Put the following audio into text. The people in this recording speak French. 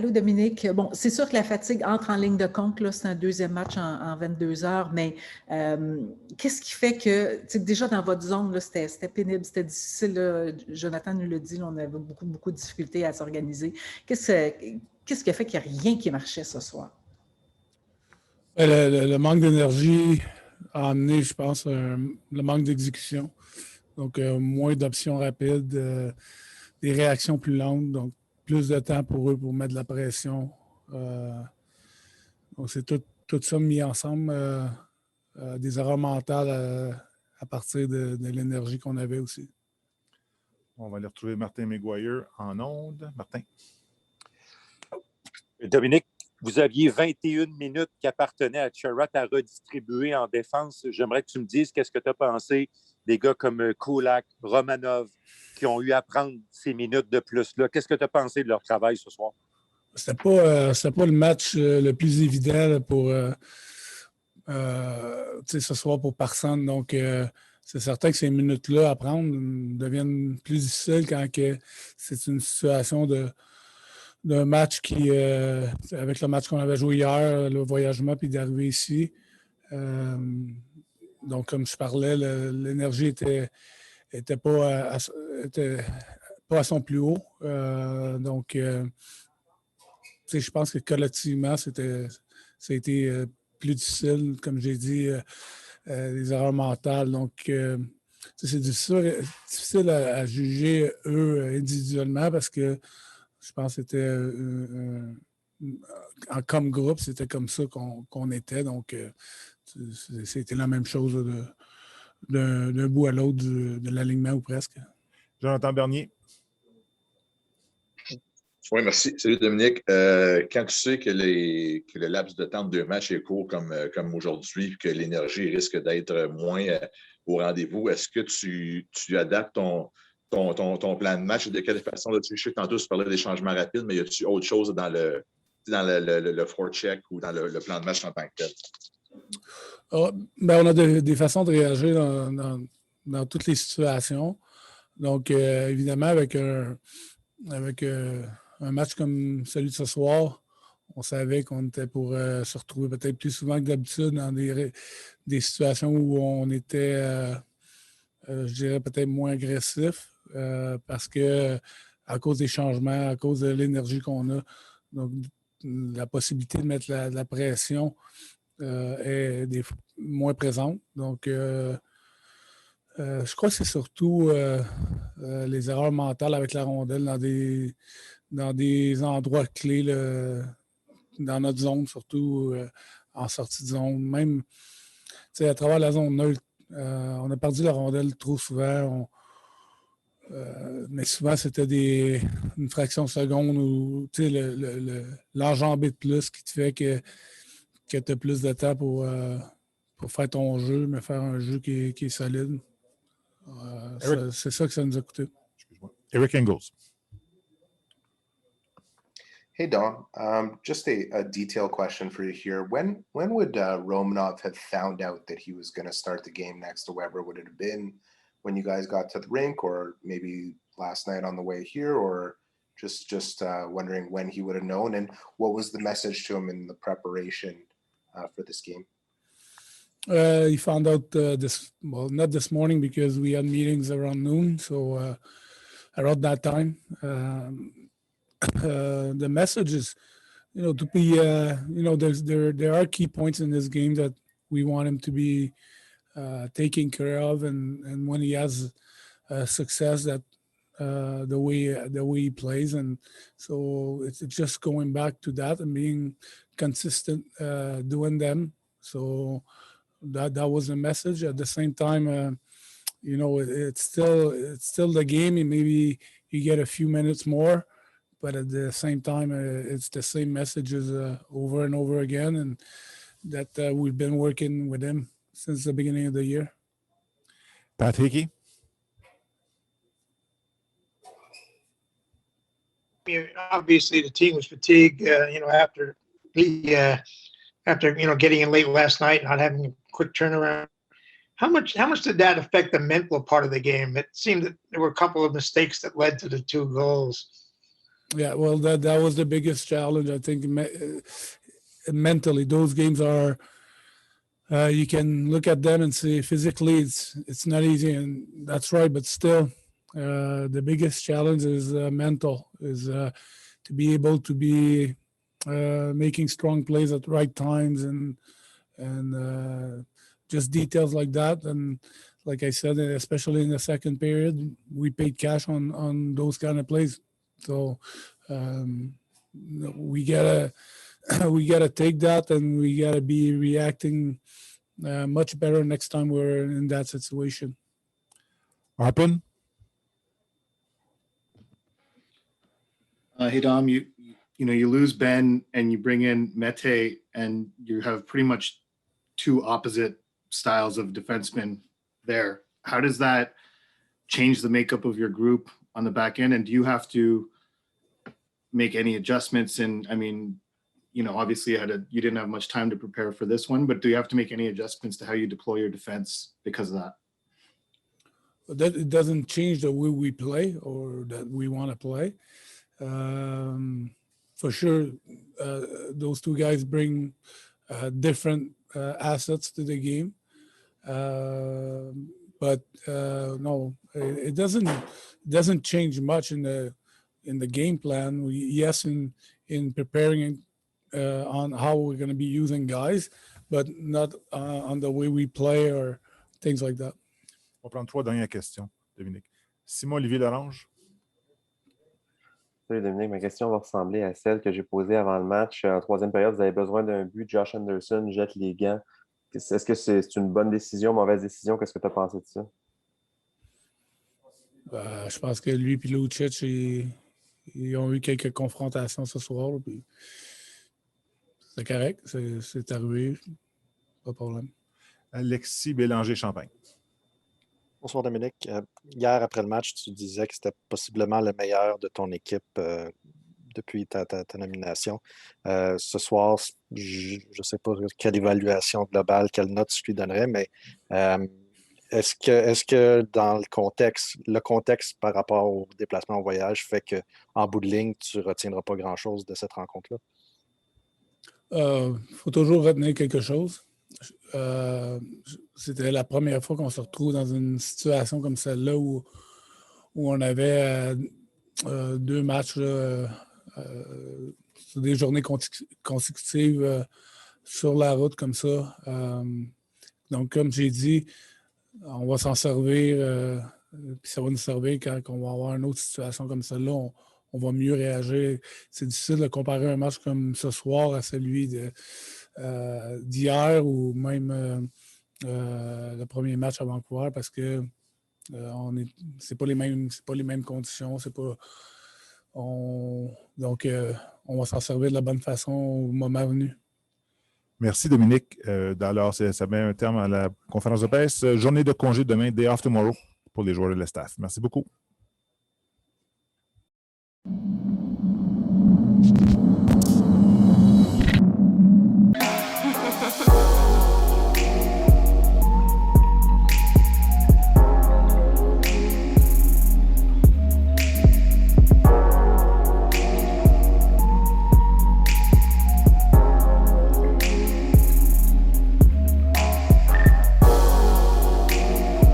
Allô Dominique. Bon, c'est sûr que la fatigue entre en ligne de compte, là, c'est un deuxième match en 22 heures, mais qu'est-ce qui fait que, déjà dans votre zone, là, c'était pénible, c'était difficile, là, Jonathan nous l'a dit, là, on avait beaucoup de difficultés à s'organiser. Qu'est-ce qui a fait qu'il n'y a rien qui marchait ce soir? Le manque d'énergie a amené, je pense, le manque d'exécution. Donc, moins d'options rapides, des réactions plus lentes, donc plus de temps pour eux pour mettre de la pression. Donc, c'est tout ça mis ensemble, des erreurs mentales à partir de l'énergie qu'on avait aussi. On va aller retrouver Martin McGuire en onde. Martin. Dominique, vous aviez 21 minutes qui appartenaient à Chiarot à redistribuer en défense. J'aimerais que tu me dises qu'est-ce que tu as pensé des gars comme Kulak, Romanov, qui ont eu à prendre ces minutes de plus-là. Qu'est-ce que tu as pensé de leur travail ce soir? C'était pas le match le plus évident pour ce soir pour personne. Donc, c'est certain que ces minutes-là à prendre deviennent plus difficiles quand c'est une situation d'un match qui, avec le match qu'on avait joué hier, le voyagement, puis d'arriver ici. Donc, comme je parlais, l'énergie était pas à son plus haut. Donc, je pense que collectivement, ça a été plus difficile, comme j'ai dit, les erreurs mentales. Donc, c'est difficile à juger eux individuellement parce que je pense que c'était comme groupe, c'était comme ça qu'on était. Donc, c'était la même chose d'un bout à l'autre de l'alignement ou presque. Jonathan Bernier. Oui, merci. Salut Dominique. Quand tu sais que le laps de temps de 2 matchs est court comme aujourd'hui et que l'énergie risque d'être moins au rendez-vous, est-ce que tu adaptes ton plan de match? De quelle façon? Là, je sais que tantôt, tu parlais des changements rapides, mais y a-t-il autre chose dans le forecheck ou dans le plan de match en tant que tel? On a des façons de réagir dans toutes les situations. Donc, évidemment, avec un match comme celui de ce soir, on savait qu'on était pour se retrouver peut-être plus souvent que d'habitude dans des situations où on était, je dirais, peut-être moins agressif parce que à cause des changements, à cause de l'énergie qu'on a, donc la possibilité de mettre la pression est moins présente. Donc, je crois que c'est surtout les erreurs mentales avec la rondelle dans des endroits clés, dans notre zone, surtout en sortie de zone. Même à travers la zone neutre, on a perdu la rondelle trop souvent. Mais souvent, c'était une fraction de seconde ou l'enjambé de plus qui te fait que tu as plus de temps pour faire ton jeu, mais faire un jeu qui est solide. C'est ça que ça nous a coûté. Eric Engels. Hey, Dom. Just a detail question for you here. When would Romanov have found out that he was going to start the game next to Weber? Would it have been when you guys got to the rink, or maybe last night on the way here, or just wondering when he would have known? And what was the message to him in the preparation for this game? He found out not this morning because we had meetings around noon, so around that time. The message is, to be, there are key points in this game that we want him to be taken care of, and when he has success, that the way he plays, and so it's just going back to that and being consistent doing them. So that was the message. At the same time, it's still the game, and maybe you get a few minutes more. But at the same time, it's the same messages over and over again, and that we've been working with him since the beginning of the year. Pat Hickey. Obviously, the team was fatigued. After getting in late last night, not having a quick turnaround. How much did that affect the mental part of the game? It seemed that there were a couple of mistakes that led to the 2 goals. Yeah, well, that was the biggest challenge, I think, mentally. Those games are, you can look at them and say physically it's not easy, and that's right, but still, the biggest challenge is mental, is to be able to be making strong plays at the right times and just details like that. And like I said, especially in the second period, we paid cash on those kind of plays. So we gotta take that, and we gotta be reacting much better next time we're in that situation. Arpin? Hey Dom, you lose Ben and you bring in Mete, and you have pretty much two opposite styles of defensemen there. How does that change the makeup of your group on the back end? And do you have to make any adjustments? And I mean, obviously you didn't have much time to prepare for this one, but do you have to make any adjustments to how you deploy your defense because of that? That it doesn't change the way we play or that we want to play. For sure, those two guys bring different assets to the game. But no, it doesn't change much in the game plan. Yes, in preparing on how we're going to be using guys, but not on the way we play or things like that. On va prendre 3 dernières questions, Dominique. Simon-Olivier Lorange. Salut Dominique, ma question va ressembler à celle que j'ai posée avant le match. En troisième période, vous avez besoin d'un but. Josh Anderson jette les gants. Est-ce que c'est une bonne décision, mauvaise décision? Qu'est-ce que tu as pensé de ça? Je pense que lui et Lucic, ils ont eu quelques confrontations ce soir. Puis c'est correct, c'est arrivé. Pas de problème. Alexis Bélanger-Champagne. Bonsoir Dominique. Hier, après le match, tu disais que c'était possiblement le meilleur de ton équipe depuis ta nomination. Ce soir, je ne sais pas quelle évaluation globale, quelle note tu lui donnerais, mais est-ce que dans le contexte par rapport au déplacement en voyage fait qu'en bout de ligne, tu ne retiendras pas grand-chose de cette rencontre-là? Faut toujours retenir quelque chose. C'était la première fois qu'on se retrouve dans une situation comme celle-là où on avait 2 matchs sur des journées consécutives sur la route comme ça. Donc, comme j'ai dit, on va s'en servir, puis ça va nous servir quand on va avoir une autre situation comme celle-là. On va mieux réagir. C'est difficile de comparer un match comme ce soir à celui d'hier ou même le premier match à Vancouver parce que c'est pas les mêmes conditions. Donc, on va s'en servir de la bonne façon au moment venu. Merci, Dominique. Alors, ça met un terme à la conférence de presse. Journée de congé demain, day off tomorrow, pour les joueurs de la staff. Merci beaucoup.